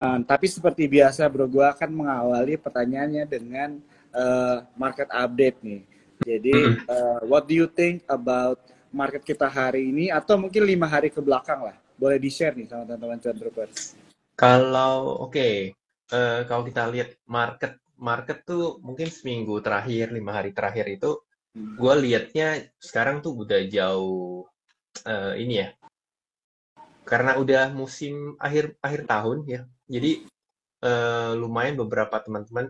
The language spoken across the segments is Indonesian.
Tapi seperti biasa bro, gue akan mengawali pertanyaannya dengan market update nih. Jadi, Mm-mm. what do you think about market kita hari ini atau mungkin 5 hari ke belakang lah? Boleh di-share nih sama teman-teman Trendtroopers. Kalau oke, kalau kita lihat market market tuh mungkin seminggu terakhir, 5 hari terakhir itu, gue lihatnya sekarang tuh udah jauh ini ya, karena udah musim akhir akhir tahun ya. Jadi lumayan beberapa teman-teman,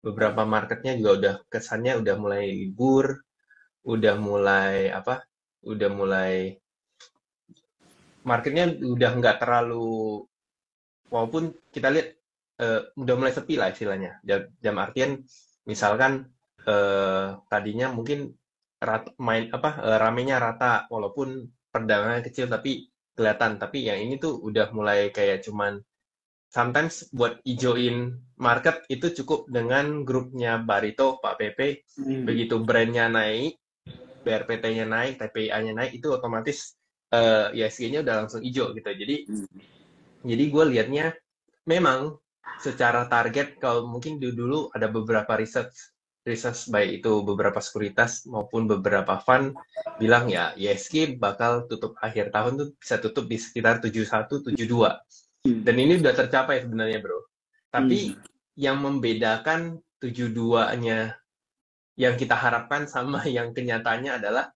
beberapa marketnya juga udah kesannya udah mulai libur, udah mulai udah mulai marketnya udah nggak terlalu, walaupun kita lihat udah mulai sepi lah istilahnya. Jam artian misalkan tadinya mungkin ramenya rata walaupun perdagangan kecil tapi kelihatan. Tapi yang ini tuh udah mulai kayak cuman sometimes buat ijoin market itu cukup dengan grupnya Barito, Pak Pepe. Hmm. Begitu brandnya naik, BRPT-nya naik, TPIA-nya naik, itu otomatis ISG-nya udah langsung hijau gitu. Jadi gue liatnya memang secara target, kalau mungkin dulu ada beberapa research research baik itu beberapa sekuritas maupun beberapa fund bilang ya ISG bakal tutup akhir tahun tuh bisa tutup di sekitar 71 72, dan ini udah tercapai sebenarnya bro. Hmm. Tapi yang membedakan 72-nya yang kita harapkan sama yang kenyataannya adalah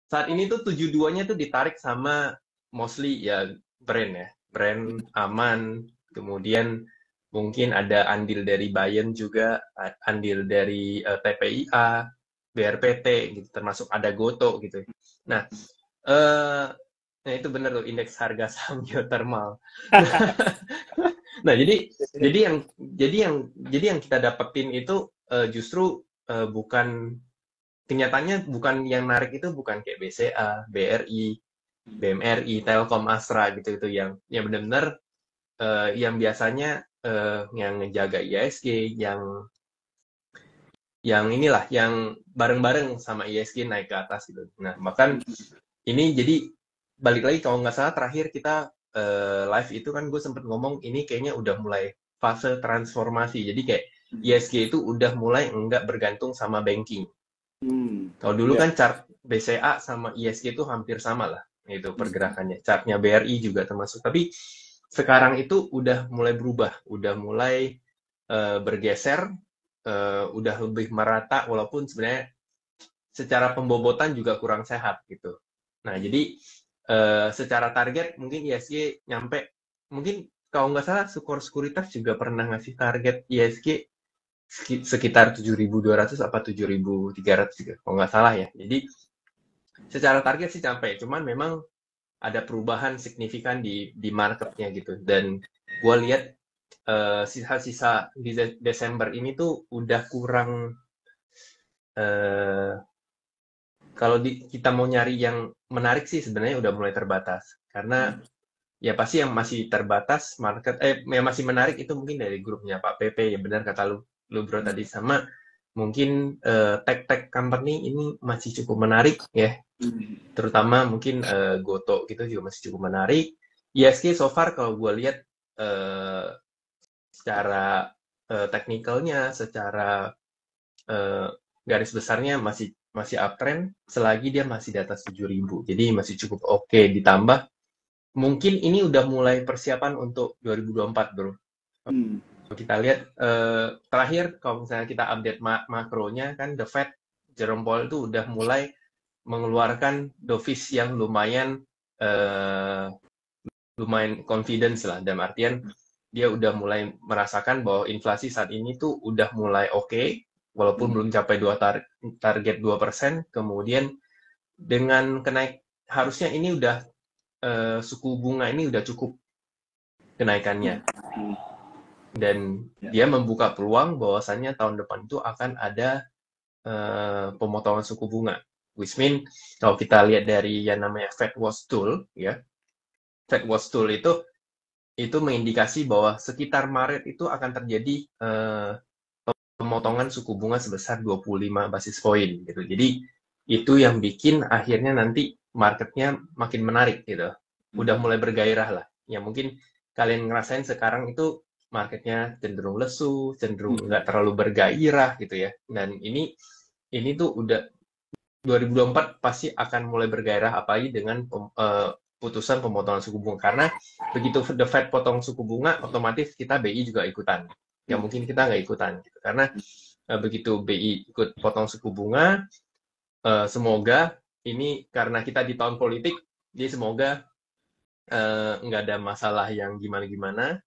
saat ini tuh 72-nya tuh ditarik sama mostly ya brand ya, brand aman, kemudian mungkin ada andil dari Bayern juga, andil dari TPIA, BRPT gitu, termasuk ada Goto gitu. Nah, eh, nah itu benar tuh indeks harga saham geothermal. Nah, jadi yang kita dapetin itu justru bukan, kenyataannya bukan yang narik itu bukan kayak BCA, BRI, BMRI, Telkom, Astra gitu itu yang benar-benar yang biasanya yang ngejaga ISG, yang inilah yang bareng-bareng sama ISG naik ke atas gitu. Nah, bahkan ini jadi balik lagi kalau nggak salah terakhir kita live itu kan gue sempet ngomong ini kayaknya udah mulai fase transformasi. Jadi kayak ISG itu udah mulai nggak bergantung sama banking. Hmm. Kalau dulu Ya. kan chart BCA sama ISG itu hampir sama lah, itu pergerakannya. Chartnya BRI juga termasuk. Tapi sekarang itu udah mulai berubah, udah mulai bergeser, udah lebih merata, walaupun sebenarnya secara pembobotan juga kurang sehat gitu. Nah, jadi secara target mungkin ISG nyampe, mungkin kalau nggak salah Sukor Sekuritas juga pernah ngasih target ISG sekitar 7.200 apa 7.300 juga, kalau nggak salah ya. Jadi secara target sih sampai, cuman memang ada perubahan signifikan di marketnya gitu. Dan gue lihat sisa-sisa di Desember ini tuh udah kurang, eh, kalau kita mau nyari yang menarik sih sebenarnya udah mulai terbatas. Karena ya pasti yang masih terbatas market, yang masih menarik itu mungkin dari grupnya Pak PP, ya benar kata lu bro tadi, sama mungkin tech-tech company ini masih cukup menarik ya, terutama mungkin Goto gitu juga masih cukup menarik. ISG so far kalau gue lihat eh, secara teknikalnya, secara eh, garis besarnya masih masih uptrend selagi dia masih di atas 7.000. Jadi masih cukup oke. Ditambah mungkin ini udah mulai persiapan untuk 2024 bro. Hmm. Kalau kita lihat terakhir kalau misalnya kita update makronya kan, The Fed, Jerome Powell itu udah mulai mengeluarkan dovish yang lumayan confidence lah, dalam artian dia udah mulai merasakan bahwa inflasi saat ini tuh udah mulai oke, walaupun belum capai target 2%. Kemudian dengan harusnya ini udah suku bunga ini udah cukup kenaikannya, dan Ya. dia membuka peluang bahwasannya tahun depan itu akan ada pemotongan suku bunga. Which mean kalau kita lihat dari yang namanya Fed Watch Tool ya, Fed Watch Tool itu mengindikasi bahwa sekitar Maret itu akan terjadi pemotongan suku bunga sebesar 25 basis point gitu. Jadi itu yang bikin akhirnya nanti marketnya makin menarik gitu. Udah mulai bergairah lah. Ya mungkin kalian ngerasain sekarang itu marketnya cenderung lesu, cenderung Hmm. nggak terlalu bergairah gitu ya. Dan ini tuh udah 2024 pasti akan mulai bergairah, apalagi dengan putusan pemotongan suku bunga. Karena begitu The Fed potong suku bunga, otomatis kita BI juga ikutan. Ya mungkin kita nggak ikutan gitu. Karena begitu BI ikut potong suku bunga, semoga ini karena kita di tahun politik, jadi semoga nggak ada masalah yang gimana-gimana,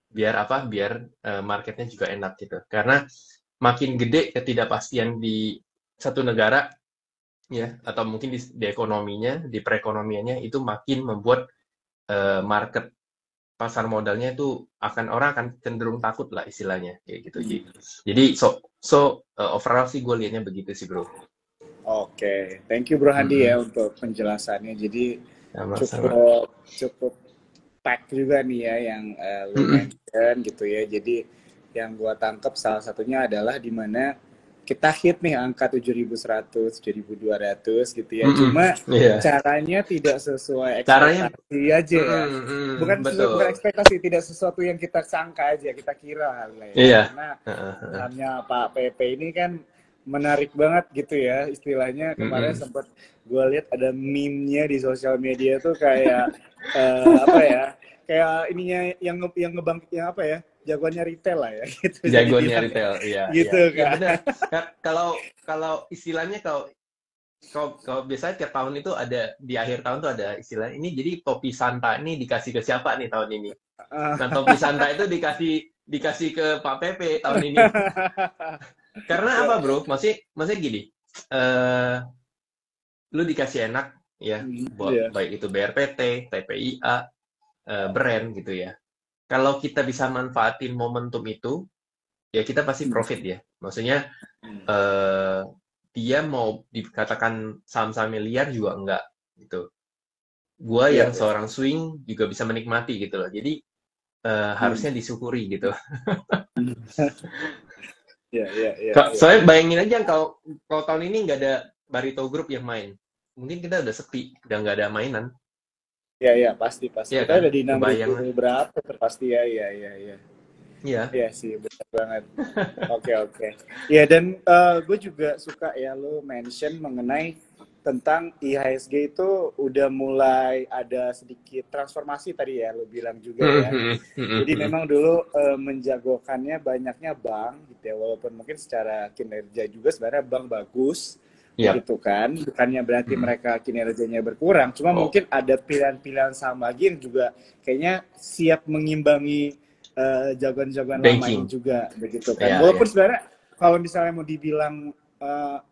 biar apa? Biar marketnya juga enak gitu. Karena makin gede ketidakpastian di satu negara, ya, atau mungkin di ekonominya, di perekonomiannya, itu makin membuat market pasar modalnya itu orang akan cenderung takut lah istilahnya kayak gitu. Jadi overall sih gue liatnya begitu sih bro. Oke, thank you Bro Handi Mm-mm. ya untuk penjelasannya. Jadi Sama-sama. cukup pack juga nih ya yang lu Mm-mm. mention gitu ya. Jadi yang gua tangkap salah satunya adalah di mana kita hit nih angka 7.100, 7.200 gitu ya. Mm-mm. Cuma Iya. caranya tidak sesuai Caranya, ekspektasi aja ya. Bukan betul. ekspektasi, tidak sesuatu yang kita sangka aja, kita kira lah ya. Iya. Karena Heeh. sahamnya Pak PP ini kan menarik banget gitu ya. Istilahnya kemarin Mm-mm. sempat gue lihat ada meme-nya di sosial media tuh kayak apa ya? Kayak ininya yang ngebangkit yang apa ya? Jagoannya retail lah ya gitu bisa Jagoannya dibilang ya. retail, iya, iya, Gitu iya kan. benar. Kalau kalau istilahnya kalau biasanya tiap tahun itu ada di akhir tahun tuh ada istilah ini, jadi topi Santa ini dikasih ke siapa nih tahun ini? Nah, topi Santa itu dikasih ke Pak Pepe tahun ini. Karena Ya, apa, ya. Bro? Maksudnya gini, eh lu dikasih enak ya, Iya. baik itu BRPT, TPIA, brand gitu ya. Kalau kita bisa manfaatin momentum itu, ya kita pasti profit ya. Maksudnya eh dia mau dikatakan saham-saham miliar juga enggak gitu. Gua Iya, yang iya. seorang swing juga bisa menikmati gitu loh. Jadi Hmm. harusnya disyukuri gitu. Iya, iya, iya, iya. Soalnya bayangin aja kalau tahun ini nggak ada Barito Group yang main, mungkin kita udah sepi, udah nggak ada mainan, Iya, iya, pasti, pasti. iya Kita kan? ada di 6.000 Kebayang lah. berapa terpasti ya, iya, iya, iya. Iya. Iya sih, benar banget. Oke, oke. Ya, dan gue juga suka ya lo mention mengenai tentang IHSG itu udah mulai ada sedikit transformasi tadi ya, lo bilang juga ya. Jadi memang dulu menjagokannya banyaknya bank gitu ya, walaupun mungkin secara kinerja juga sebenarnya bank bagus, Iya. begitu kan. Bukannya berarti mereka kinerjanya berkurang, cuma Oh, mungkin ada pilihan-pilihan saham lagi yang juga kayaknya siap mengimbangi jagoan-jagoan lama ini banking. juga, begitu kan. Iya, iya. Walaupun sebenarnya kalau misalnya mau dibilang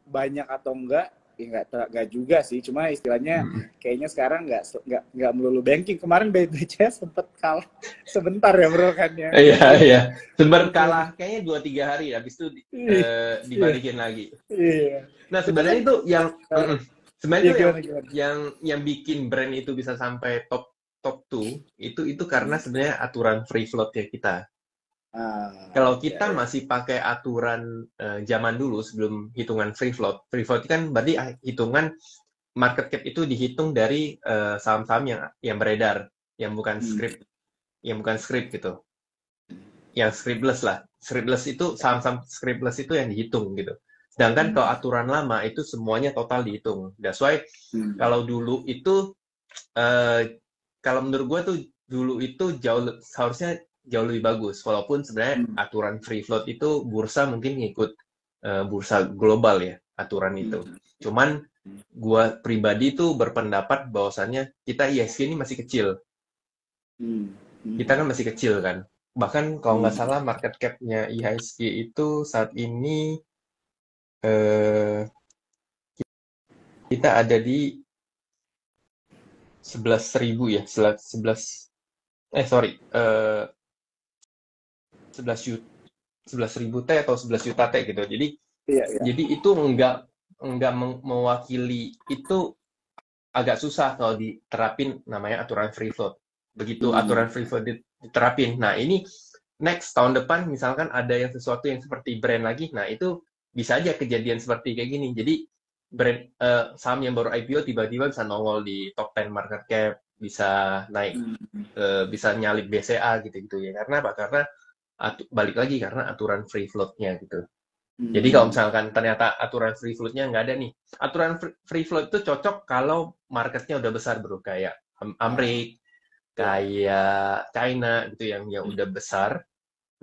banyak atau enggak, ya nggak juga sih. Cuma istilahnya kayaknya sekarang nggak melulu banking. Kemarin BBCA sempat kalah sebentar ya bro kan ya. Iya, iya. Sempat Gitu. kalah kayaknya 2-3 hari, habis itu Iya, dibalikin lagi. iya. Nah, Itu kan sebenarnya itu yang uh, sebenarnya ya itu gimana gimana. yang bikin brand itu bisa sampai top 2 itu karena sebenarnya aturan free float ya kita. Kalau Ya, kita ya. masih pakai aturan zaman dulu sebelum hitungan free float kan berarti hitungan market cap itu dihitung dari saham-saham yang beredar, yang bukan script gitu, yang scriptless lah. Scriptless itu saham-saham scriptless itu yang dihitung gitu. Sedangkan kalau aturan lama itu semuanya total dihitung. That's why kalau dulu itu kalau menurut gue tuh dulu itu seharusnya jauh lebih bagus. Walaupun sebenarnya aturan free float itu bursa mungkin ngikut bursa global ya aturan itu. Cuman gue pribadi tuh berpendapat bahwasannya kita ISG ini masih kecil. Kita kan masih kecil kan. Bahkan kalau nggak salah market cap-nya IHSG itu saat ini kita ada di 11.000 ya, 11 ribu T atau 11 juta T gitu. Iya, iya. Jadi itu nggak mewakili, itu agak susah kalau diterapin namanya aturan free float. Begitu aturan free float diterapin. Nah, ini next tahun depan misalkan ada yang sesuatu yang seperti brand lagi, nah itu bisa aja kejadian seperti kayak gini. Jadi brand saham yang baru IPO tiba-tiba bisa nongol di top 10 market cap, bisa naik, Hmm. bisa nyalip BCA gitu-gitu ya. Karena apa? Karena balik lagi karena aturan free float-nya gitu. Jadi kalau Hmm. misalkan ternyata aturan free float-nya nggak ada nih, aturan free float itu cocok kalau marketnya udah besar bro, kayak Ah, Amerika, ya. kayak China gitu yang udah besar.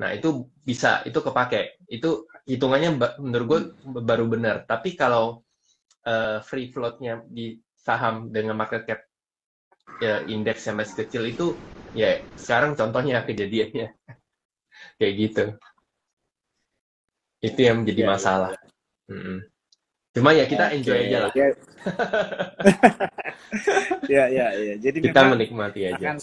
Nah itu bisa, itu kepake. Itu hitungannya menurut gue baru benar. Tapi kalau free float-nya di saham dengan market cap ya, indeks yang masih kecil itu, ya sekarang contohnya kejadiannya kayak gitu. Itu yang menjadi Ya, ya, masalah. ya. Mm-mm. Cuma ya kita Oke, enjoy aja lah. ya, ya, ya, ya. Jadi Kita memang menikmati aja. akan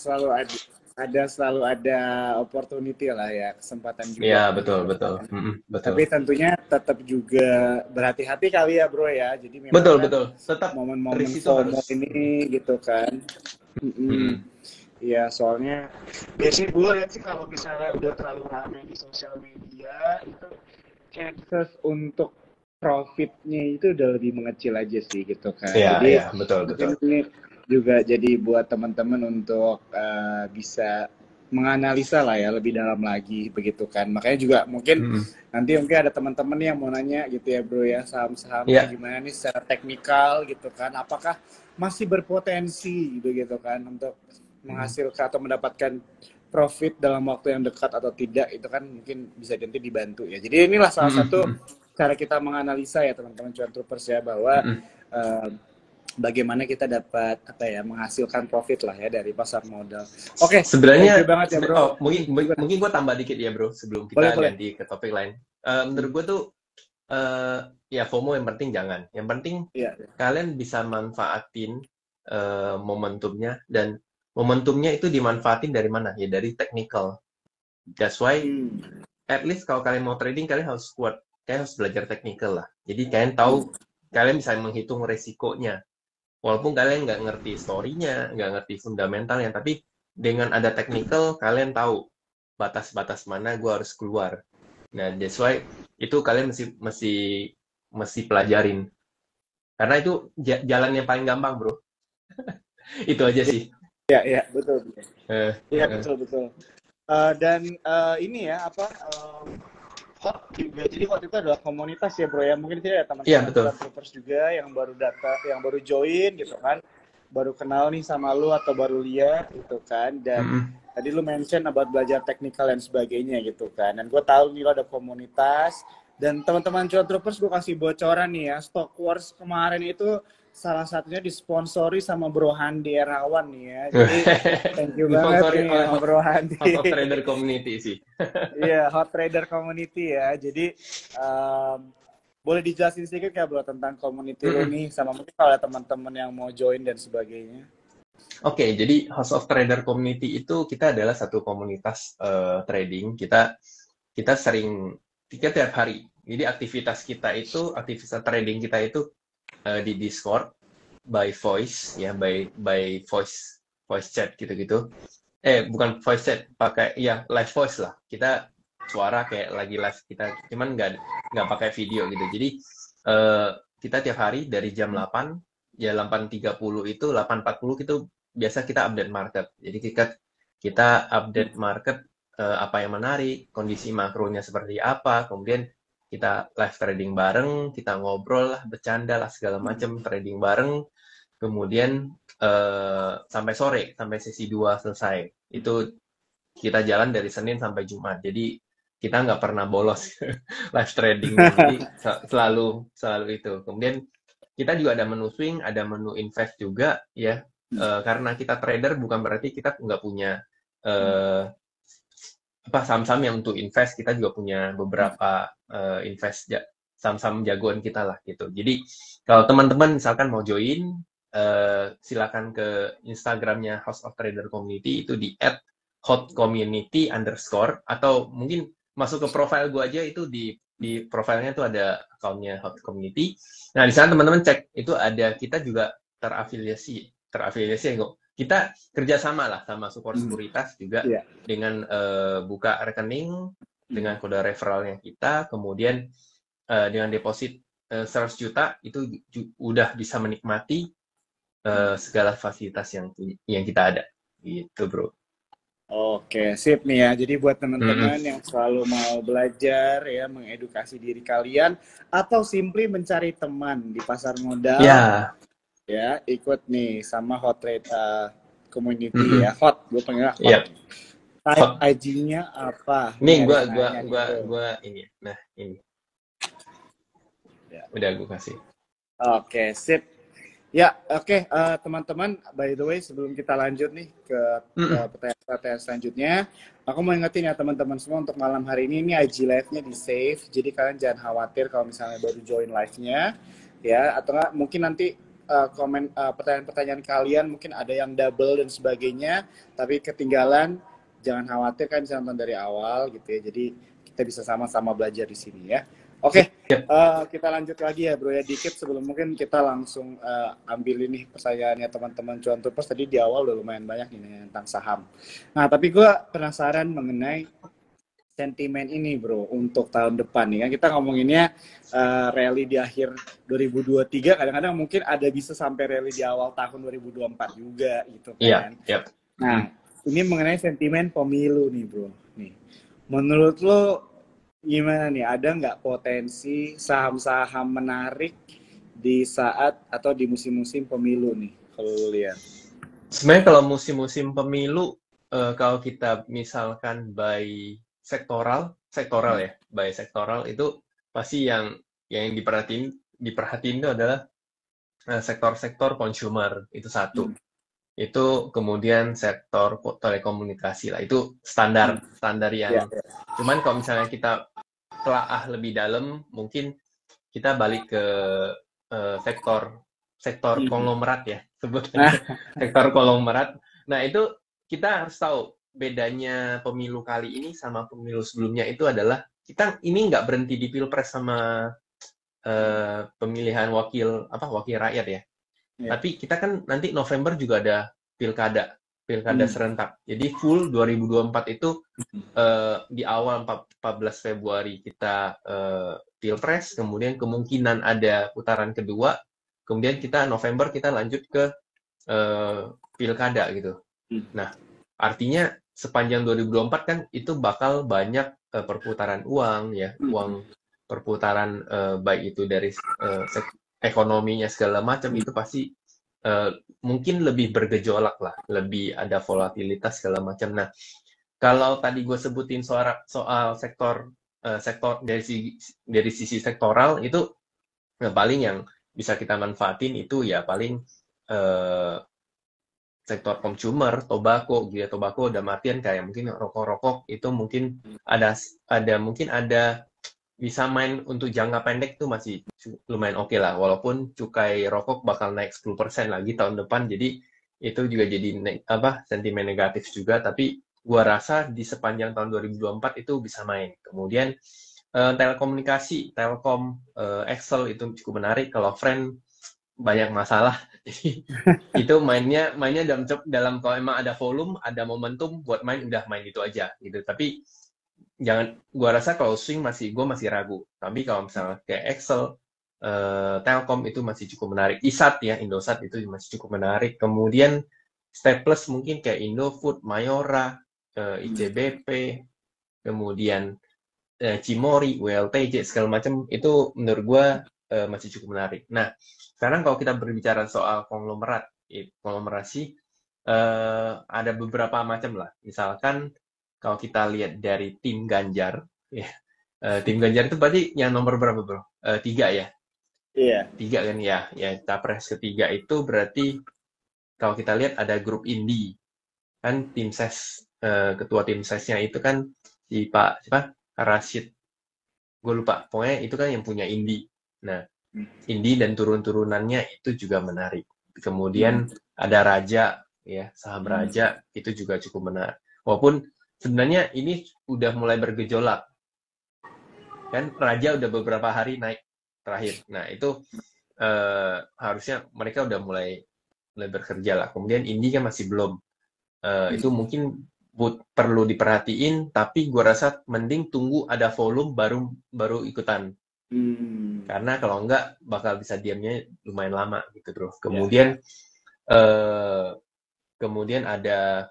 selalu ada opportunity lah ya, kesempatan juga Ya, kan ke betul, betul. depan. Mm-mm, betul. Tapi tentunya tetap juga berhati-hati kali ya bro ya. Jadi memang Betul, kan betul. Tetap momen-momen risk itu FOMO harus. ini gitu kan. Mm-mm. Mm-mm. Iya, soalnya biasanya gue lihat sih kalau misalnya udah terlalu ramai di sosial media itu chances untuk profitnya itu udah lebih mengecil aja sih gitu kan. Iya, iya, Jadi betul, betul. mungkin ini juga jadi buat teman-teman untuk bisa menganalisa lah ya lebih dalam lagi begitu kan. Makanya juga mungkin Mm-mm. nanti mungkin ada teman-teman yang mau nanya gitu ya bro ya, saham-sahamnya Iya. gimana nih secara teknikal gitu kan. Apakah masih berpotensi begitu kan untuk Mm-mm. menghasilkan atau mendapatkan profit dalam waktu yang dekat atau tidak, itu kan mungkin bisa nanti dibantu ya. Jadi inilah salah Mm-mm. satu Mm-mm. cara kita menganalisa ya teman-teman cuan troopers ya, bahwa Mm-mm. eh, bagaimana kita dapat apa ya menghasilkan profit lah ya dari pasar modal. Oke, thank you Sebenarnya, banget ya bro. oh mungkin Gimana? mungkin gue tambah dikit ya bro, sebelum Boleh kita boleh. ganti ke topik lain. Menurut Hmm, gue tuh ya FOMO yang penting jangan. Yang penting iya. kalian bisa manfaatin momentumnya, dan momentumnya itu dimanfaatin dari mana? Ya dari technical. That's why Hmm, at least kalau kalian mau trading kalian harus kuat, kalian harus belajar technical lah. Jadi kalian tahu, hmm, kalian bisa menghitung resikonya. Walaupun kalian nggak ngerti story-nya, nggak ngerti fundamentalnya, tapi dengan ada technical, kalian tahu batas-batas mana gue harus keluar. Nah, that's why itu kalian mesti pelajarin. Karena itu jalan yang paling gampang, bro. Itu aja sih. iya iya betul betul. Eh, Iya eh. betul betul. Dan ini ya apa hot juga. Jadi waktu itu adalah komunitas ya bro ya. Mungkin tidak ada Iya, teman-teman betul. Cuan Troopers juga yang baru yang baru join gitu kan. Baru kenal nih sama lu atau baru lihat gitu kan. Dan Mm-mm. tadi lu mention about belajar teknikal dan sebagainya gitu kan. Dan gue tahu nih lo ada komunitas. Dan teman-teman Cuan Troopers gue kasih bocoran nih ya. Stock Wars kemarin itu salah satunya disponsori sama Bro Handi Erawan nih ya. Jadi thank you banget Disponsori nih oleh sama Bro Handi. House of Trader Community sih. Iya, Hot Trader Community ya. Jadi um, boleh dijelasin sedikit ya bro tentang community lo Mm-mm. nih, sama mungkin kalau ada teman-teman yang mau join dan sebagainya. Oke, jadi House of Trader Community itu kita adalah satu komunitas trading. Kita sering, kita tiap hari. Jadi aktivitas trading kita itu di Discord by voice ya, by voice chat gitu-gitu. Bukan voice chat, pakai ya live voice lah. Kita suara kayak lagi live kita, cuman nggak pakai video gitu. Jadi eh, kita tiap hari dari jam 8 ya 8.30 itu 8.40 itu biasa kita update market. Jadi kita update market, apa yang menarik, kondisi makronya seperti apa, kemudian kita live trading bareng, kita ngobrol lah, bercanda lah segala macam, trading bareng, kemudian sampai sore, sampai sesi 2 selesai. Itu kita jalan dari Senin sampai Jumat. Jadi kita nggak pernah bolos live tradingnya. Jadi selalu selalu itu. Kemudian kita juga ada menu swing, ada menu invest juga ya. Karena kita trader bukan berarti kita nggak punya eh, apa saham-saham yang untuk invest. Kita juga punya beberapa invest saham-saham jagoan kita lah gitu. Jadi kalau teman-teman misalkan mau join, silakan ke Instagramnya House of Trader Community, itu di @hotcommunity_, atau mungkin masuk ke profile gue aja, itu di profilnya tuh ada akunnya Hot Community. Nah, di sana teman-teman cek, itu ada, kita juga terafiliasi ya kok. Kita kerjasama lah sama support sekuritas juga, Iya. dengan buka rekening dengan kode referralnya kita, kemudian dengan deposit 100 juta itu udah bisa menikmati segala fasilitas yang kita ada gitu bro. Oke, sip nih ya. Jadi buat Mm-mm. teman-teman yang selalu mau belajar ya, mengedukasi diri kalian atau simply mencari teman di pasar modal Ya. ya, ikut nih sama Hot Rate Community ya. Mm-mm. Hot, gue panggilnya Hot. Ya. Type Hot. IG-nya apa? Ini Nih ada gua yang gua nanya nih, gua bro. gua ini. Nah, ini Ya. udah gua kasih. Oke, sip. Ya, oke, teman-teman, by the way, sebelum kita lanjut nih ke Mm-mm. pertanyaan selanjutnya, aku mau ingetin ya teman-teman semua untuk malam hari ini IG live-nya di save, jadi kalian jangan khawatir kalau misalnya baru join live-nya, ya, atau nggak mungkin nanti pertanyaan-pertanyaan kalian mungkin ada yang double dan sebagainya, tapi ketinggalan, jangan khawatir kan bisa nonton dari awal gitu ya, jadi kita bisa sama-sama belajar di sini ya. Oke, Siap. kita lanjut lagi ya bro ya dikit sebelum mungkin kita langsung ambil ini pertanyaannya teman-teman cuan tupers tadi di awal udah lumayan banyak nih tentang saham. Nah tapi gue penasaran mengenai sentimen ini bro untuk tahun depan nih kan kita ngomonginnya rally di akhir 2023 kadang-kadang mungkin ada bisa sampai rally di awal tahun 2024 juga gitu Iya, kan. iya. Mm. Nah ini mengenai sentimen pemilu nih bro nih. Menurut lo gimana nih, ada nggak potensi saham-saham menarik di saat atau di musim-musim pemilu nih, kalau lu lihat? Sebenarnya kalau musim-musim pemilu, kalau kita misalkan by sektoral ya, by sektoral itu pasti yang diperhatiin itu adalah sektor-sektor consumer itu satu. Hmm. Itu kemudian sektor telekomunikasi lah. Itu standar Hmm. standar Ya, yang. ya. Cuman kalau misalnya kita telaah lebih dalam, mungkin kita balik ke sektor Hmm. konglomerat ya Nah, sebutannya sektor konglomerat. Nah itu kita harus tahu bedanya pemilu kali ini sama pemilu sebelumnya itu adalah kita ini nggak berhenti di pilpres sama pemilihan wakil rakyat ya. ya. Tapi kita kan nanti November juga ada pilkada Hmm. serentak. Jadi full 2024 itu di awal 14 Februari kita pilpres, kemudian kemungkinan ada putaran kedua, kemudian kita November kita lanjut ke pilkada gitu. Hmm. Nah, artinya sepanjang 2024 kan itu bakal banyak perputaran uang ya, uang perputaran baik itu dari ekonominya segala macam itu pasti mungkin lebih bergejolak lah, lebih ada volatilitas segala macam. Nah, kalau tadi gue sebutin soal sektor dari sisi sektoral itu paling yang bisa kita manfaatin itu ya paling eh, sektor consumer, tobacco, gitu ya. Tobacco udah artian kayak mungkin rokok-rokok itu mungkin ada bisa main untuk jangka pendek tuh masih lumayan oke lah. Walaupun cukai rokok bakal naik 10% lagi tahun depan, jadi itu juga jadi sentimen negatif juga. Tapi gua rasa di sepanjang tahun 2024 itu bisa main. Kemudian telekomunikasi, Telkom, Excel itu cukup menarik. Kalau Friend banyak masalah. Jadi itu mainnya dalam kalau emang ada volume, ada momentum buat main udah main itu aja gitu. Tapi jangan gua rasa kalau swing gue masih ragu. Tapi kalau misalnya kayak Excel, Telkom itu masih cukup menarik. ISAT ya, Indosat itu masih cukup menarik. Kemudian staples mungkin kayak Indofood, Mayora, ICBP, kemudian Cimori, WLTJ segala macam itu menurut gue masih cukup menarik. Nah, sekarang kalau kita berbicara soal konglomerasi ada beberapa macam lah. Misalkan kalau kita lihat dari tim Ganjar, ya, tim Ganjar itu berarti yang nomor berapa bro? Tiga ya, Iya. tiga kan ya. Ya capres ketiga itu berarti kalau kita lihat ada grup Indi kan tim ses ketua tim sesnya itu kan si Pak siapa Rashid, gue lupa pokoknya itu kan yang punya Indi. Nah Indi dan turun-turunannya itu juga menarik. Kemudian ada Raja ya, saham Raja itu juga cukup menarik. Walaupun sebenarnya ini udah mulai bergejolak. Kan Raja udah beberapa hari naik terakhir. Nah, itu harusnya mereka udah mulai bekerja lah. Kemudian Indi kan masih belum. Itu mungkin perlu diperhatiin, tapi gue rasa mending tunggu ada volume baru ikutan. Karena kalau enggak bakal bisa diamnya lumayan lama gitu bro. Ya, Kemudian ya. Eh, Kemudian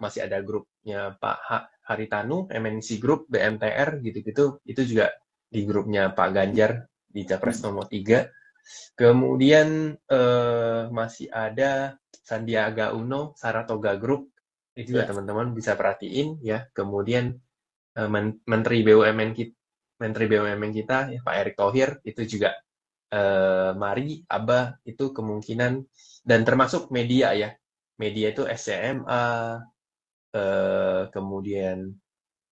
masih ada grupnya Pak Haritanu, MNC Group, BMTR, gitu-gitu. Itu juga di grupnya Pak Ganjar di Capres nomor 3. Kemudian masih ada Sandiaga Uno, Saratoga Group. Itu juga Ya. teman-teman bisa perhatiin ya. Kemudian Menteri BUMN kita, ya, Pak Erick Thohir, itu juga Mari, Abah, itu kemungkinan, dan termasuk media ya. Media itu SCMA, kemudian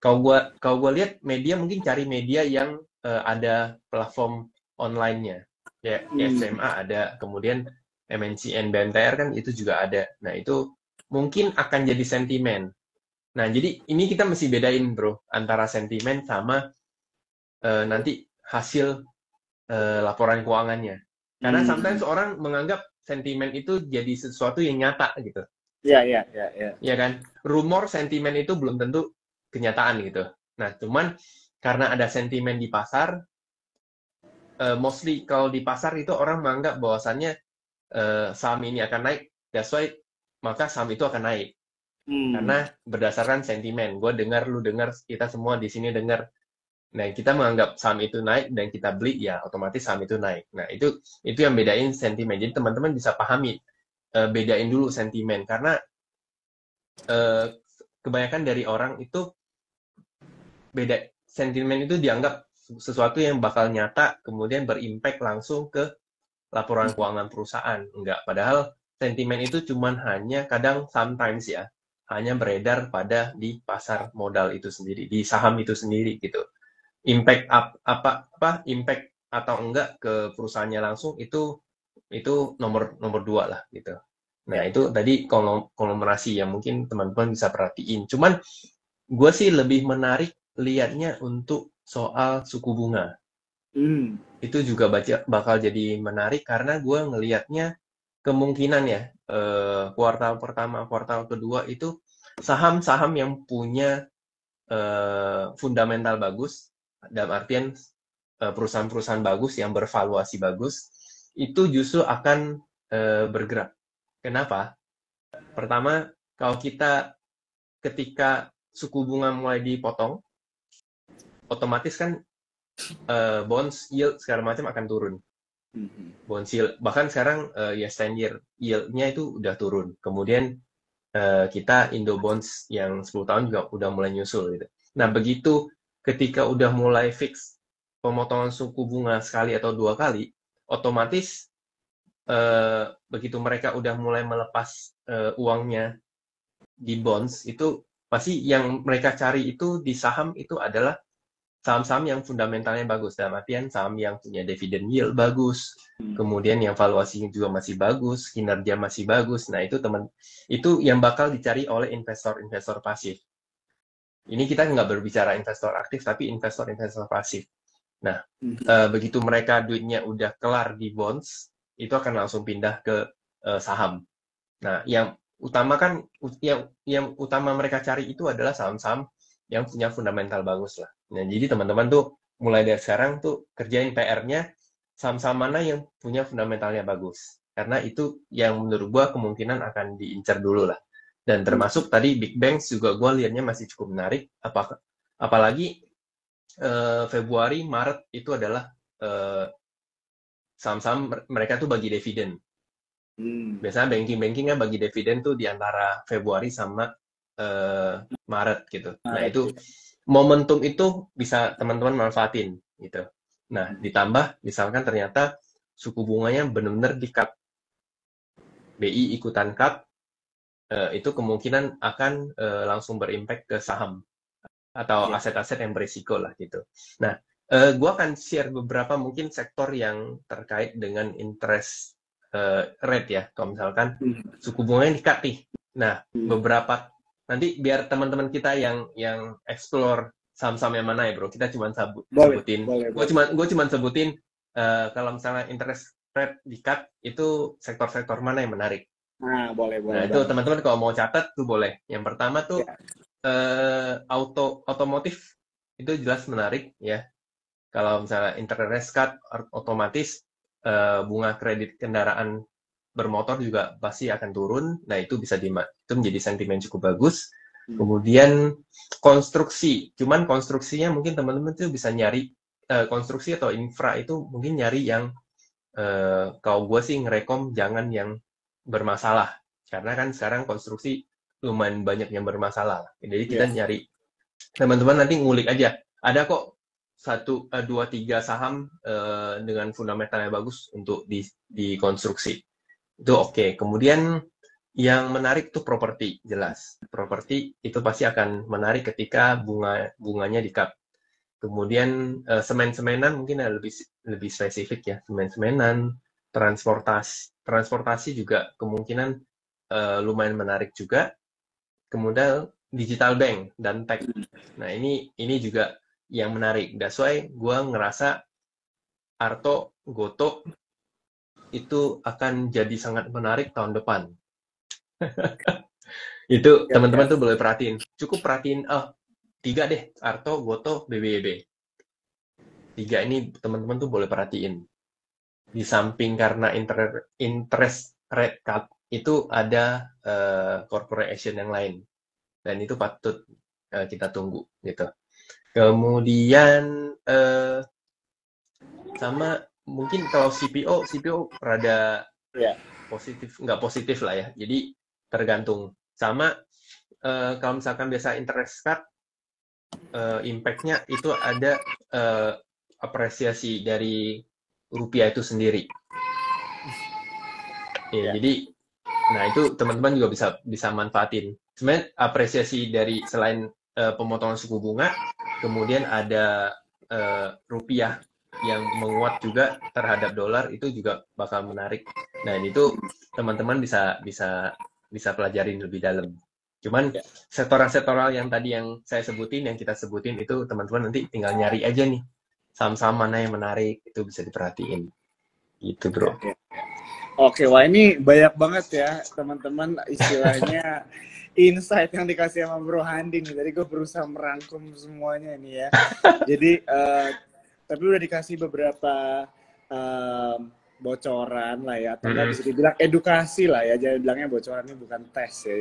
kalau gua lihat media mungkin cari media yang ada platform online-nya. Ya, SMA ada, kemudian MNCN BMTR kan itu juga ada. Nah, itu mungkin akan jadi sentimen. Nah, jadi ini kita mesti bedain, Bro, antara sentimen sama nanti hasil laporan keuangannya. Karena sometimes orang menganggap sentimen itu jadi sesuatu yang nyata gitu. Iya, iya, iya, iya. Ya kan? Rumor sentimen itu belum tentu kenyataan gitu. Nah, cuman karena ada sentimen di pasar, mostly kalau di pasar itu orang menganggap bahwasannya saham ini akan naik, that's why maka saham itu akan naik. Karena berdasarkan sentimen. Gue dengar, lu dengar, kita semua di sini dengar. Nah, kita menganggap saham itu naik dan kita beli, ya otomatis saham itu naik. Nah, itu yang bedain sentimen. Jadi teman-teman bisa pahami, bedain dulu sentimen. Karena kebanyakan dari orang itu beda, sentimen itu dianggap sesuatu yang bakal nyata, kemudian berimpact langsung ke laporan keuangan perusahaan. Enggak, padahal sentimen itu cuman hanya kadang sometimes ya, hanya beredar di pasar modal itu sendiri, di saham itu sendiri gitu. Impact impact atau enggak ke perusahaannya langsung itu nomor dua lah gitu. Nah, itu tadi konglomerasi yang mungkin teman-teman bisa perhatiin. Cuman gue sih lebih menarik lihatnya untuk soal suku bunga. Itu juga bakal jadi menarik karena gue ngelihatnya kemungkinan ya kuartal pertama, kuartal kedua itu saham-saham yang punya fundamental bagus, dalam artian perusahaan-perusahaan bagus yang bervaluasi bagus, itu justru akan bergerak. Kenapa? Pertama, kalau kita ketika suku bunga mulai dipotong, otomatis kan bonds yield segala macam akan turun. Bonds yield, bahkan sekarang ya 10 year yield-nya itu udah turun. Kemudian kita Indo Bonds yang 10 tahun juga udah mulai nyusul gitu. Nah, begitu ketika udah mulai fix pemotongan suku bunga sekali atau 2 kali, otomatis begitu mereka udah mulai melepas uangnya di bonds, itu pasti yang mereka cari itu di saham itu adalah saham-saham yang fundamentalnya bagus, dalam artian saham yang punya dividen yield bagus, kemudian yang valuasinya juga masih bagus, kinerja masih bagus. Nah, itu yang bakal dicari oleh investor-investor pasif. Ini kita nggak berbicara investor aktif, tapi investor-investor pasif. Nah, begitu mereka duitnya udah kelar di bonds, itu akan langsung pindah ke saham. Nah, yang utama mereka cari itu adalah saham-saham yang punya fundamental bagus lah. Nah, jadi teman-teman tuh mulai dari sekarang tuh kerjain PR-nya saham-saham mana yang punya fundamentalnya bagus. Karena itu yang menurut gua kemungkinan akan diincar dulu lah. Dan termasuk tadi Big Banks juga gua lihatnya masih cukup menarik. Apalagi Februari, Maret itu adalah saham-saham mereka tuh bagi dividen. Biasanya banking-bankingnya bagi dividen tuh di antara Februari sama Maret gitu. Nah, itu momentum itu bisa teman-teman manfaatin gitu. Nah, ditambah misalkan ternyata suku bunganya benar-benar di-cut, BI ikutan cut, itu kemungkinan akan langsung berimpact ke saham atau aset-aset yang berisiko lah gitu. Nah, gue akan share beberapa mungkin sektor yang terkait dengan interest rate ya. Kalau misalkan suku bunganya di-cut nih. Nah, beberapa nanti biar teman-teman kita yang explore saham-saham yang mana ya, Bro. Kita cuma sebutin. Gue cuma sebutin kalau misalnya interest rate di-cut itu sektor-sektor mana yang menarik. Nah, boleh. Nah, itu teman-teman kalau mau catat tuh boleh. Yang pertama tuh otomotif itu jelas menarik ya. Kalau misalnya interest cut otomatis bunga kredit kendaraan bermotor juga pasti akan turun. Nah, itu itu menjadi sentimen cukup bagus. Kemudian konstruksi, cuman konstruksinya mungkin teman-teman tuh bisa nyari konstruksi atau infra itu mungkin nyari yang kalau gue sih ngerekom jangan yang bermasalah, karena kan sekarang konstruksi lumayan banyak yang bermasalah. Jadi kita nyari, teman-teman nanti ngulik aja, ada kok 1, 2, 3 saham dengan fundamentalnya bagus untuk dikonstruksi. Itu oke. Kemudian yang menarik tuh properti, jelas. Properti itu pasti akan menarik ketika bunganya di cut. Kemudian semen-semenan mungkin lebih spesifik ya, semen-semenan, transportasi juga kemungkinan lumayan menarik juga. Kemudian digital bank dan tech. Nah, ini juga yang menarik. That's why gue ngerasa Arto, Goto itu akan jadi sangat menarik tahun depan. Itu teman-teman tuh boleh perhatiin. Cukup perhatiin, 3 deh, Arto, Goto, BBB. 3 ini teman-teman tuh boleh perhatiin. Di samping karena interest rate cut, itu ada corporate action yang lain. Dan itu patut kita tunggu, gitu. Kemudian sama mungkin kalau CPO rada positif, nggak positif lah ya. Jadi tergantung. Sama kalau misalkan biasa interest cut, impact-nya itu ada apresiasi dari rupiah itu sendiri. Ya, jadi, nah itu teman-teman juga bisa manfaatin. Sebenarnya apresiasi dari selain pemotongan suku bunga, kemudian ada rupiah yang menguat juga terhadap dolar, itu juga bakal menarik. Nah, itu teman-teman bisa pelajarin lebih dalam. Cuman sektoral-sektoral yang tadi yang saya sebutin, yang kita sebutin itu teman-teman nanti tinggal nyari aja nih saham-saham mana yang menarik, itu bisa diperhatiin. Gitu, bro. Oke, wah ini banyak banget ya teman-teman istilahnya insight yang dikasih sama Bro Handi nih. Tadi gue berusaha merangkum semuanya nih ya. Jadi tapi udah dikasih beberapa bocoran lah ya, atau nggak bisa dibilang edukasi lah ya, jangan bilangnya bocoran, ini bukan tes ya.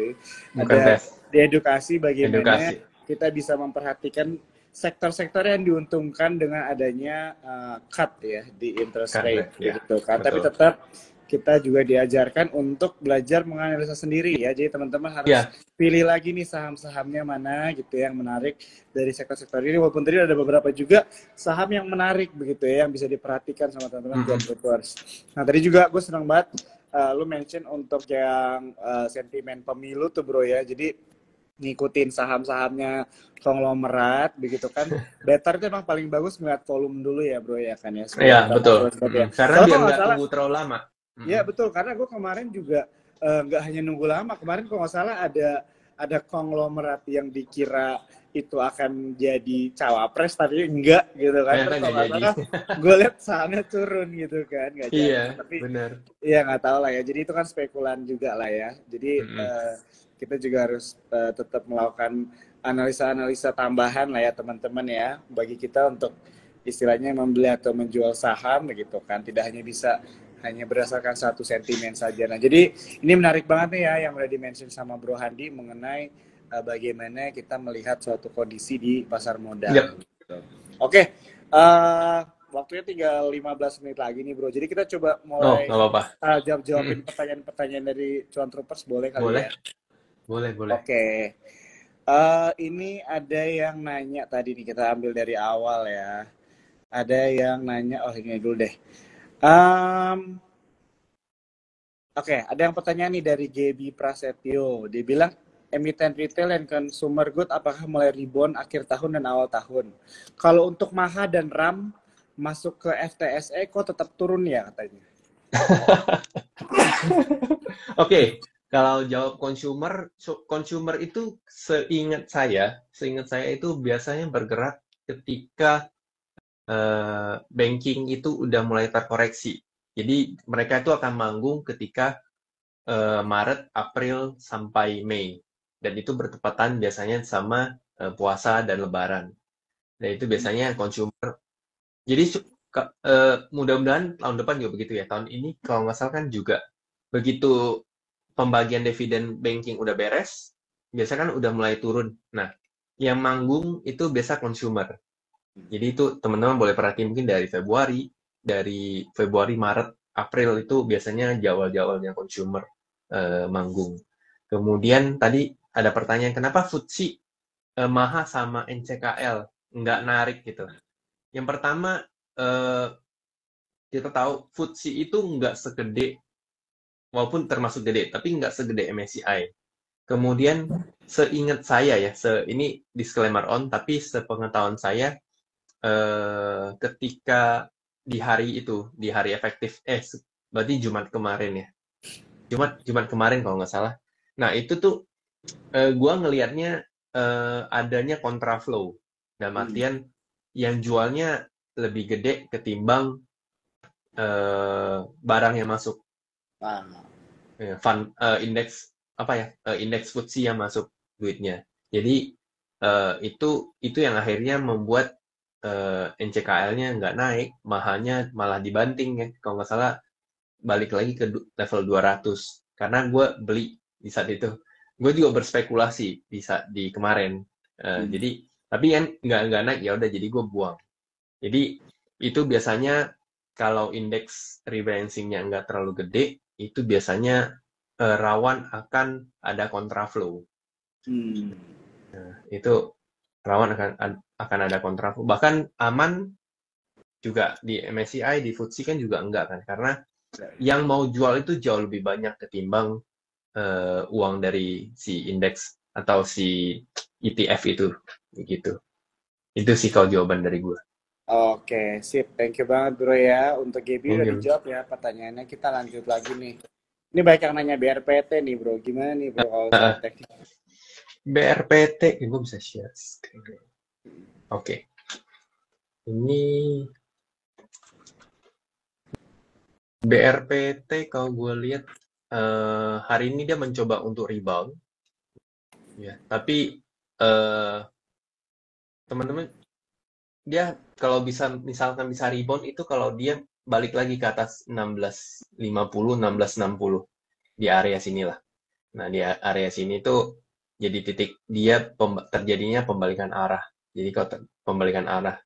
Bukan ada tes. di edukasi bagaimana kita bisa memperhatikan sektor-sektor yang diuntungkan dengan adanya cut ya di interest rate gitu kan. Tapi tetap kita juga diajarkan untuk belajar menganalisa sendiri ya. Jadi teman-teman harus pilih lagi nih saham-sahamnya mana gitu yang menarik dari sektor-sektor ini. Walaupun tadi ada beberapa juga saham yang menarik begitu ya, yang bisa diperhatikan sama teman-teman buat troopers. Nah tadi juga gue senang banget lu mention untuk yang sentimen pemilu tuh bro ya. Jadi ngikutin saham-sahamnya konglomerat begitu kan. Better itu emang paling bagus ngeliat volume dulu ya bro ya kan ya. Iya betul. Karena biar nggak tunggu terlalu lama. Ya betul, karena gue kemarin juga nggak hanya nunggu lama. Kemarin kalau nggak salah ada konglomerat yang dikira itu akan jadi cawapres, tapi enggak gitu kan. Terus kalau nggak salah gue lihat sahamnya turun gitu kan. Nggak jadi. Tapi benar. Iya nggak tahu lah ya. Jadi itu kan spekulan juga lah ya. Jadi kita juga harus tetap melakukan analisa-analisa tambahan lah ya teman-teman ya. Bagi kita untuk istilahnya membeli atau menjual saham begitu kan. Tidak hanya bisa hanya berdasarkan satu sentimen saja. Nah, jadi ini menarik banget nih ya yang udah di-mention sama Bro Handi mengenai bagaimana kita melihat suatu kondisi di pasar modal. Oke, waktunya tinggal 15 menit lagi nih Bro. Jadi kita coba mulai jawabin pertanyaan-pertanyaan dari Cuan Troopers, boleh kali ya? Boleh. Oke. Ini ada yang nanya tadi nih, kita ambil dari awal ya. Ada yang nanya, ini dulu deh. Oke, ada yang pertanyaan nih dari Gaby Prasetyo. Dia bilang, emiten retail dan consumer good apakah mulai rebound akhir tahun dan awal tahun? Kalau untuk Maha dan RAM masuk ke FTSE kok tetap turun ya katanya? Oke, kalau jawab consumer itu seingat saya itu biasanya bergerak ketika banking itu udah mulai terkoreksi. Jadi mereka itu akan manggung ketika Maret, April sampai Mei, dan itu bertepatan biasanya sama puasa dan Lebaran. Dan itu biasanya consumer. Jadi mudah-mudahan tahun depan juga begitu ya. Tahun ini kalau nggak salah kan juga begitu pembagian dividen banking udah beres, biasa kan udah mulai turun. Nah, yang manggung itu biasa consumer. Jadi itu teman-teman boleh perhatiin mungkin dari Februari, Maret, April itu biasanya jawal-jawalnya consumer manggung. Kemudian tadi ada pertanyaan, kenapa FTSE Maha sama NCKL nggak narik gitu? Yang pertama, eh, kita tahu FTSE itu nggak segede, walaupun termasuk gede, tapi nggak segede MSCI. Kemudian seingat saya ya, ini disclaimer on, tapi sepengetahuan saya, ketika di hari itu, di hari efektif, berarti Jumat kemarin ya, Jumat kemarin kalau nggak salah. Nah itu tuh gue ngelihatnya adanya kontraflow, dalam artian yang jualnya lebih gede ketimbang barang yang masuk. Fund indeks apa ya, indeks FTSE yang masuk duitnya. Jadi itu yang akhirnya membuat NCKL-nya nggak naik, mahalnya malah dibanting ya. Kalau nggak salah balik lagi ke level 200. Karena gue beli di saat itu. Gue juga berspekulasi di kemarin. Jadi tapi kan nggak naik, ya udah jadi gue buang. Jadi itu biasanya kalau indeks rebalancing-nya nggak terlalu gede, itu biasanya rawan akan ada kontraflow. Nah, itu rawan akan ada kontraflow. Bahkan aman juga di MSCI, di FTSE kan juga enggak kan, karena yang mau jual itu jauh lebih banyak ketimbang uang dari si indeks atau si ETF itu, gitu. Itu sih kalau jawaban dari gue. Oke, sip. Thank you banget bro ya. Untuk Gaby udah Mungkin dijawab ya pertanyaannya. Kita lanjut lagi nih. Ini banyak yang nanya BRPT nih bro. Gimana nih bro kalau secara teknis? BRPT, gue bisa share screen. Oke. Ini BRPT kalau gue lihat hari ini dia mencoba untuk rebound. Ya, tapi teman-teman, dia kalau bisa misalkan bisa rebound itu kalau dia balik lagi ke atas 1650, 1660 di area sinilah. Nah, di area sini tuh jadi titik dia terjadinya pembalikan arah. Jadi kalau pembalikan arah,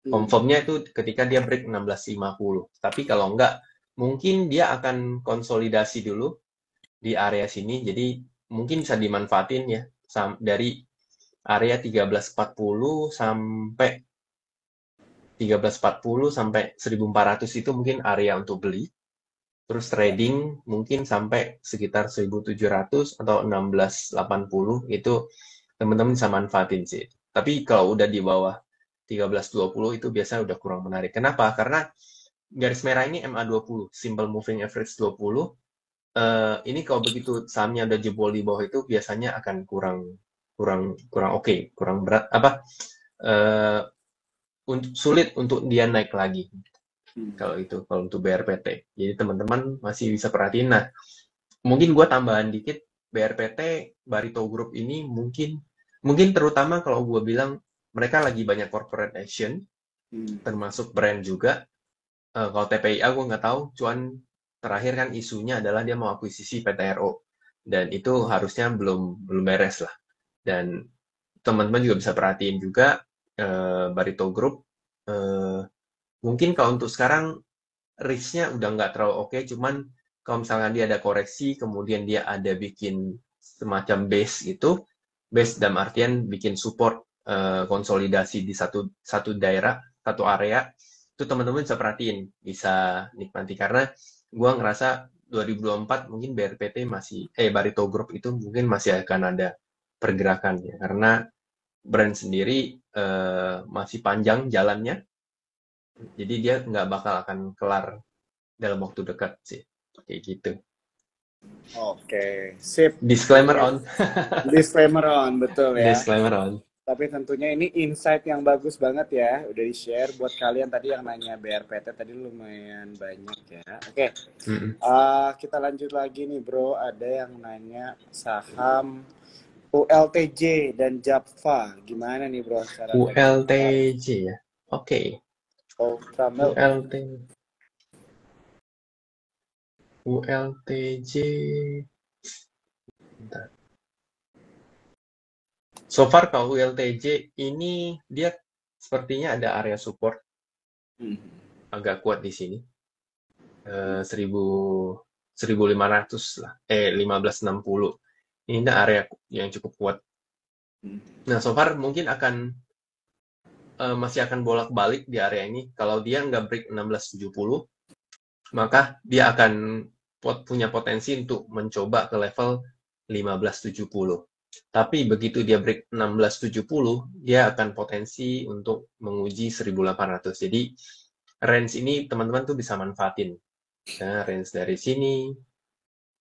confirmnya itu ketika dia break 1650. Tapi kalau enggak, mungkin dia akan konsolidasi dulu di area sini. Jadi mungkin bisa dimanfaatin ya dari area 1340 sampai 1340 sampai 1400 itu mungkin area untuk beli. Terus trading mungkin sampai sekitar 1700 atau 1680 itu teman-teman bisa manfaatin sih. Tapi kalau udah di bawah 1320 itu biasanya udah kurang menarik. Kenapa? Karena garis merah ini MA20, Simple Moving Average 20. Ini kalau begitu sahamnya udah jebol di bawah itu biasanya akan kurang oke, kurang berat sulit untuk dia naik lagi. Kalau untuk BRPT. Jadi teman-teman masih bisa perhatiin. Nah, mungkin gue tambahan dikit, BRPT, Barito Group ini mungkin terutama kalau gue bilang mereka lagi banyak corporate action, termasuk brand juga. Kalau TPIA gue nggak tahu, cuman terakhir kan isunya adalah dia mau akuisisi PTRO. Dan itu harusnya belum beres lah. Dan teman-teman juga bisa perhatiin juga Barito Group, mungkin kalau untuk sekarang risk-nya udah nggak terlalu oke, cuman kalau misalnya dia ada koreksi, kemudian dia ada bikin semacam base gitu, base dalam artian bikin support konsolidasi di satu daerah, satu area, itu teman-teman bisa perhatiin, bisa nikmati. Karena gue ngerasa 2024 mungkin Barito Group itu mungkin masih akan ada pergerakan ya, karena brand sendiri masih panjang jalannya, jadi dia nggak bakal akan kelar dalam waktu dekat sih, kayak gitu. Oke, sip. Disclaimer on. Disclaimer on, betul ya. Disclaimer on. Tapi tentunya ini insight yang bagus banget ya, udah di-share buat kalian tadi yang nanya BRPT tadi lumayan banyak ya. Oke, kita lanjut lagi nih bro, ada yang nanya saham ULTJ dan JAPFA, gimana nih bro? ULTJ ya, oke. ULTJ. ULTJ. Bentar. So far kalau ULTJ ini dia sepertinya ada area support Hmm. agak kuat di sini. 1500 lah. 1560. Ini area yang cukup kuat. Nah, so far mungkin masih akan bolak-balik di area ini. Kalau dia nggak break 1670, maka dia akan punya potensi untuk mencoba ke level 1570. Tapi begitu dia break 1670, dia akan potensi untuk menguji 1800. Jadi range ini teman-teman tuh bisa manfaatin. Nah, range dari sini,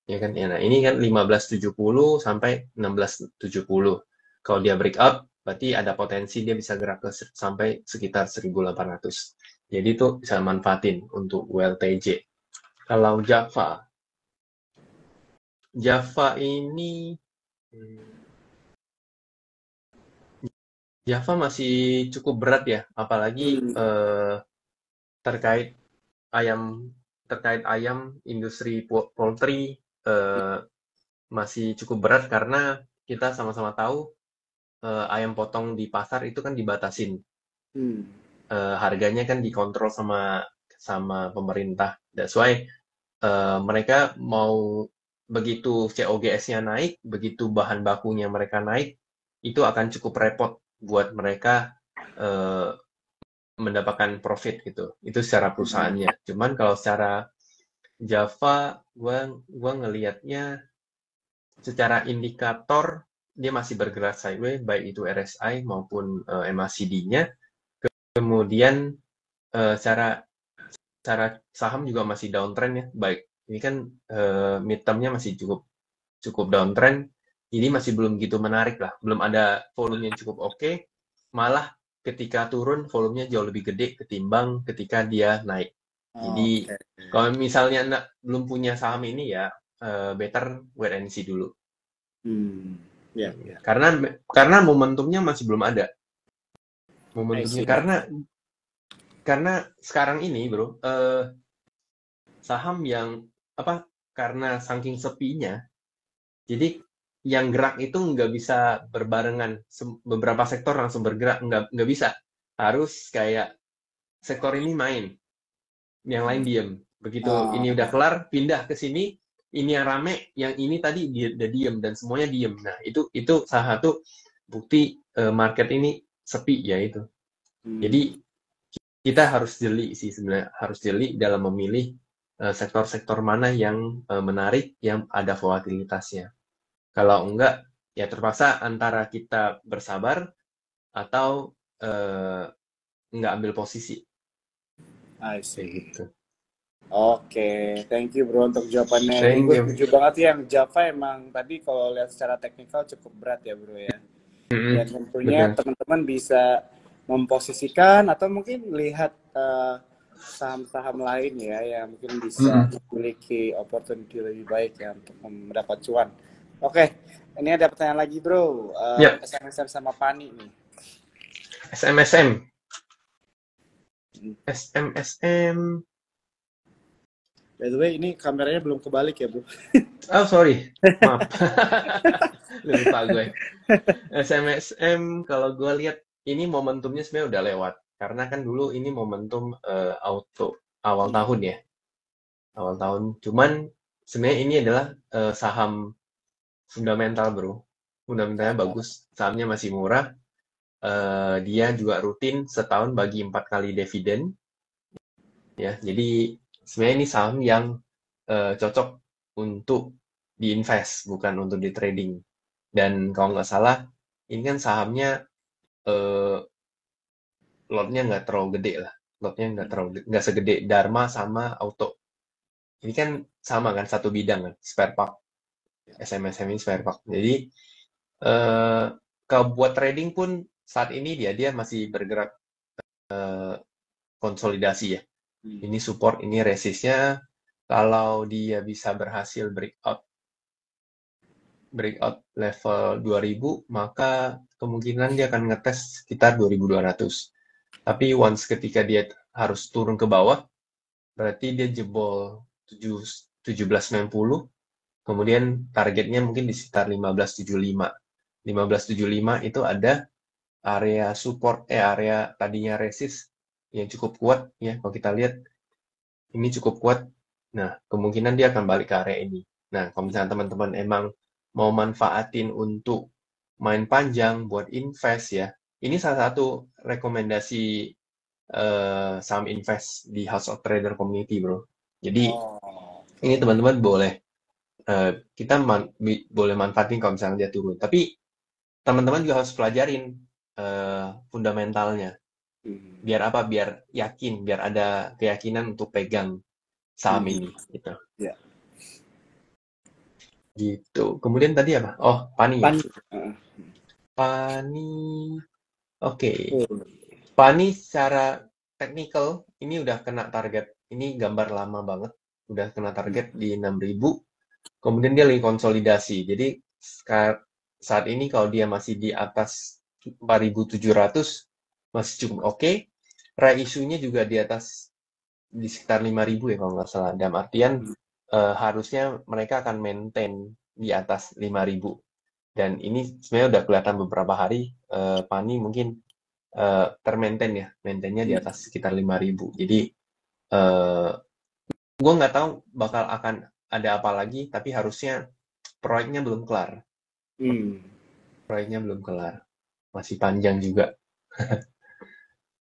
ya kan? Ya, nah, ini kan 1570 sampai 1670. Kalau dia breakout, berarti ada potensi dia bisa gerak ke sampai sekitar 1800. Jadi itu bisa manfaatin untuk WLTJ. Kalau Java ini Java masih cukup berat ya, apalagi terkait ayam industri poultry masih cukup berat karena kita sama-sama tahu ayam potong di pasar itu kan dibatasin. Harganya kan dikontrol sama pemerintah. That's why mereka mau begitu COGS-nya naik, begitu bahan bakunya mereka naik, itu akan cukup repot buat mereka mendapatkan profit gitu. Itu secara perusahaannya. Cuman kalau secara Java, gua ngelihatnya secara indikator dia masih bergerak sideways, baik itu RSI maupun MACD-nya. Kemudian secara saham juga masih downtrend ya, baik. Ini kan midterm-nya masih cukup downtrend, jadi masih belum gitu menarik lah. Belum ada volume yang cukup oke. Malah ketika turun volumenya jauh lebih gede ketimbang ketika dia naik. Jadi kalau misalnya belum punya saham ini ya better wait and see dulu. Yeah. Karena momentumnya masih belum ada. Momentumnya karena sekarang ini bro saham yang karena saking sepinya, jadi yang gerak itu nggak bisa berbarengan. Beberapa sektor langsung bergerak, nggak bisa. Harus kayak sektor ini main, yang lain diem. Begitu ini udah kelar, pindah ke sini, ini yang rame, yang ini tadi udah diem dan semuanya diem. Nah itu salah satu bukti market ini sepi ya itu. Jadi kita harus jeli sih sebenarnya, harus jeli dalam memilih sektor-sektor mana yang menarik, yang ada volatilitasnya. Kalau enggak, ya terpaksa antara kita bersabar atau enggak ambil posisi. I see. Gitu. Oke, thank you bro untuk jawabannya. Gue setuju banget sih yang Java emang tadi kalau lihat secara teknikal cukup berat ya bro ya. Dan tentunya teman-teman bisa memposisikan atau mungkin lihat saham-saham lain ya yang mungkin bisa memiliki opportunity lebih baik ya untuk mendapat cuan. Oke, ini ada pertanyaan lagi bro. SMSM sama Pani nih. SMSM. By the way, ini kameranya belum kebalik ya bro. Oh sorry, maaf. Lupa gue. SMSM kalau gue lihat ini momentumnya sebenarnya udah lewat. Karena kan dulu ini momentum awal tahun ya. Awal tahun. Cuman sebenarnya ini adalah saham fundamental bro. Fundamentalnya bagus. Sahamnya masih murah. Dia juga rutin setahun bagi 4 kali dividen. Ya, jadi sebenarnya ini saham yang cocok untuk diinvest, bukan untuk di trading. Dan kalau nggak salah, ini kan sahamnya lotnya nggak terlalu gede lah. Lotnya nggak segede Dharma sama Auto. Ini kan sama kan, satu bidang kan, spare part. SMSM ini spare part. Jadi, kalau buat trading pun saat ini dia masih bergerak konsolidasi ya. Ini support, ini resistnya. Kalau dia bisa berhasil breakout level 2000, maka kemungkinan dia akan ngetes sekitar 2200. Tapi once ketika dia harus turun ke bawah, berarti dia jebol 1790, kemudian targetnya mungkin di sekitar 1575. 1575 itu ada area support, area tadinya resist yang cukup kuat ya. Kalau kita lihat ini cukup kuat. Nah, kemungkinan dia akan balik ke area ini. Nah, kalau misalnya teman-teman emang mau manfaatin untuk main panjang buat invest ya, ini salah satu rekomendasi saham invest di House of Trader Community, bro. Jadi Oh, ini oke. teman-teman boleh kita boleh manfaatin kalau misalnya dia turun. Tapi teman-teman juga harus pelajarin fundamentalnya. Hmm. Biar apa? Biar yakin, biar ada keyakinan untuk pegang saham Hmm. ini gitu. Ya. Gitu. Kemudian tadi apa? Oh, Pani ya. Pan. Heeh. Pani. Oke. Tuh. Pani secara teknikal ini udah kena target. Ini gambar lama banget. Udah kena target di 6.000. Kemudian dia lagi konsolidasi. Jadi saat ini kalau dia masih di atas 4.700 masih cukup oke. Reissue-nya juga di atas di sekitar 5.000 ya kalau nggak salah. Dalam artian harusnya mereka akan maintain di atas 5.000. Dan ini sebenarnya udah kelihatan beberapa hari Pani mungkin termaintain ya, maintainnya di atas sekitar 5.000. Jadi gue nggak tahu bakal akan ada apa lagi, tapi harusnya proyeknya belum kelar. Hmm. Proyeknya belum kelar, masih panjang juga.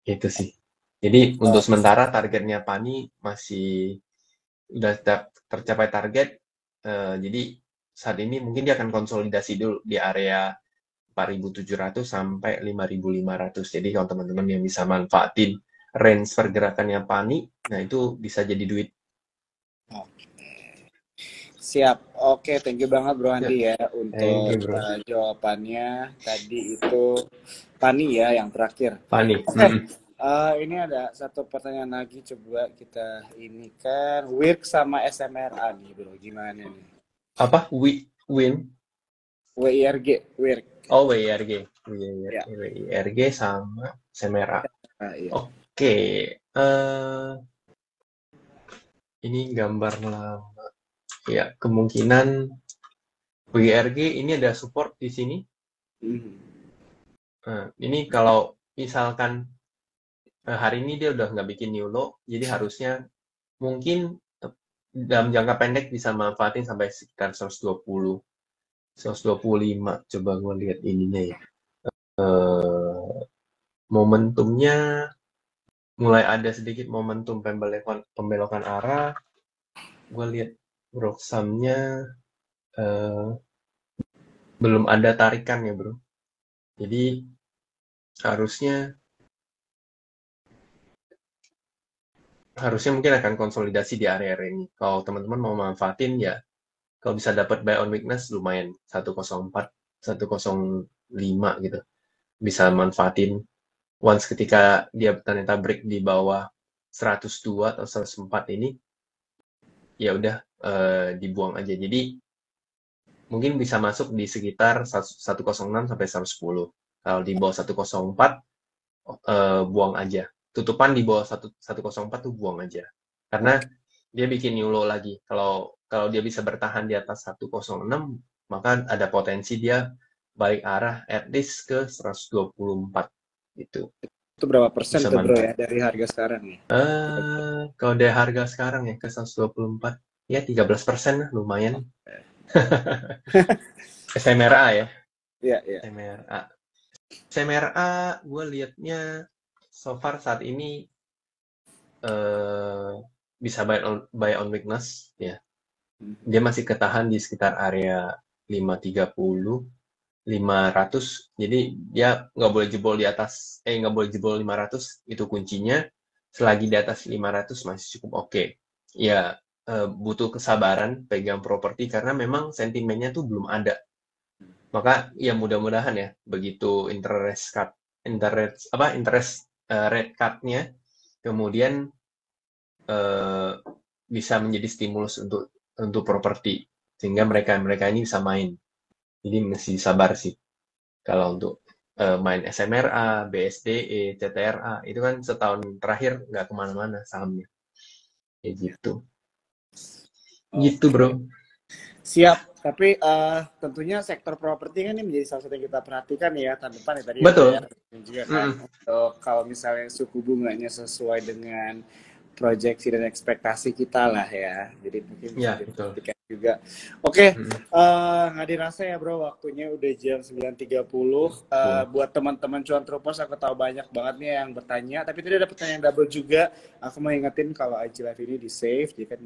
Itu sih. Jadi untuk Oh, sementara targetnya Pani masih udah tercapai target. Jadi saat ini mungkin dia akan konsolidasi dulu di area 4.700 sampai 5.500. Jadi kalau teman-teman yang bisa manfaatin range pergerakannya Pani, nah itu bisa jadi duit. siap. Oke, thank you banget Bro Ya, Andi ya thank untuk you bro. jawabannya. Tadi itu Pani ya yang terakhir. Pani. Oke, ini ada satu pertanyaan lagi. Coba kita ini kan WIRK sama SMRA nih Bro. Gimana nih? Apa? Win? WIRG, WIRK. Oh, WIRG. Ya, WIRG sama Semera. iya. Oke. Ini gambar lama. Ya, kemungkinan WIRG ini ada support di sini. Mhm. Nah, ini kalau misalkan hari ini dia udah nggak bikin new low, jadi harusnya mungkin dalam jangka pendek bisa manfaatin sampai sekitar 120, 125. Coba gue lihat ininya ya. Momentumnya mulai ada sedikit momentum pembelokan arah. Gue lihat Broxamnya belum ada tarikan ya bro. Jadi harusnya mungkin akan konsolidasi di area ini. Kalau teman-teman mau manfaatin ya, kalau bisa dapat buy on weakness lumayan 104, 105 gitu. Bisa manfaatin once ketika dia ternyata break di bawah 102 atau 104 ini, ya udah dibuang aja. Jadi mungkin bisa masuk di sekitar 106 sampai 110. Kalau di bawah 104 buang aja. Tutupan di bawah 104 tuh buang aja. Karena Oke. dia bikin new low lagi. Kalau dia bisa bertahan di atas 106, maka ada potensi dia balik arah at least ke 124 gitu. Itu berapa persen Bisa tuh Bro manfaat. ya dari harga sekarang nih? Kalau dari harga sekarang ya ke 124, ya 13% lah, lumayan. SMRA ya, Iya, iya. SMRA. SMRA gue liatnya so far saat ini bisa buy on weakness ya. Dia masih ketahan di sekitar area 530, 500. Jadi dia nggak boleh jebol di atas, nggak boleh jebol 500, itu kuncinya. Selagi di atas 500 masih cukup oke. Ya butuh kesabaran pegang properti karena memang sentimennya tuh belum ada. Maka ya mudah-mudahan ya begitu interest rate cut-nya kemudian bisa menjadi stimulus untuk properti sehingga mereka ini bisa main. Jadi mesti sabar sih kalau untuk main SMRA, BSDE, CTRA itu kan setahun terakhir nggak kemana-mana sahamnya kayak gitu. Gitu, Oke. bro. Siap, tapi tentunya sektor properti kan ini menjadi salah satu yang kita perhatikan ya tahun depan ya tadi udah ya Betul. juga kan Mm-mm. untuk kalau misalnya suku bunganya sesuai dengan proyeksi dan ekspektasi kita lah ya, jadi mungkin bisa Ya, betul. diperhatikan juga. Oke, Mm-mm. nggak dirasa ya bro, waktunya udah jam 9.30. Betul. Buat teman-teman cuan tropos aku tahu banyak banget nih yang bertanya, tapi tadi ada pertanyaan double juga. Aku mau ingetin kalau IG Live ini di save, jadi kan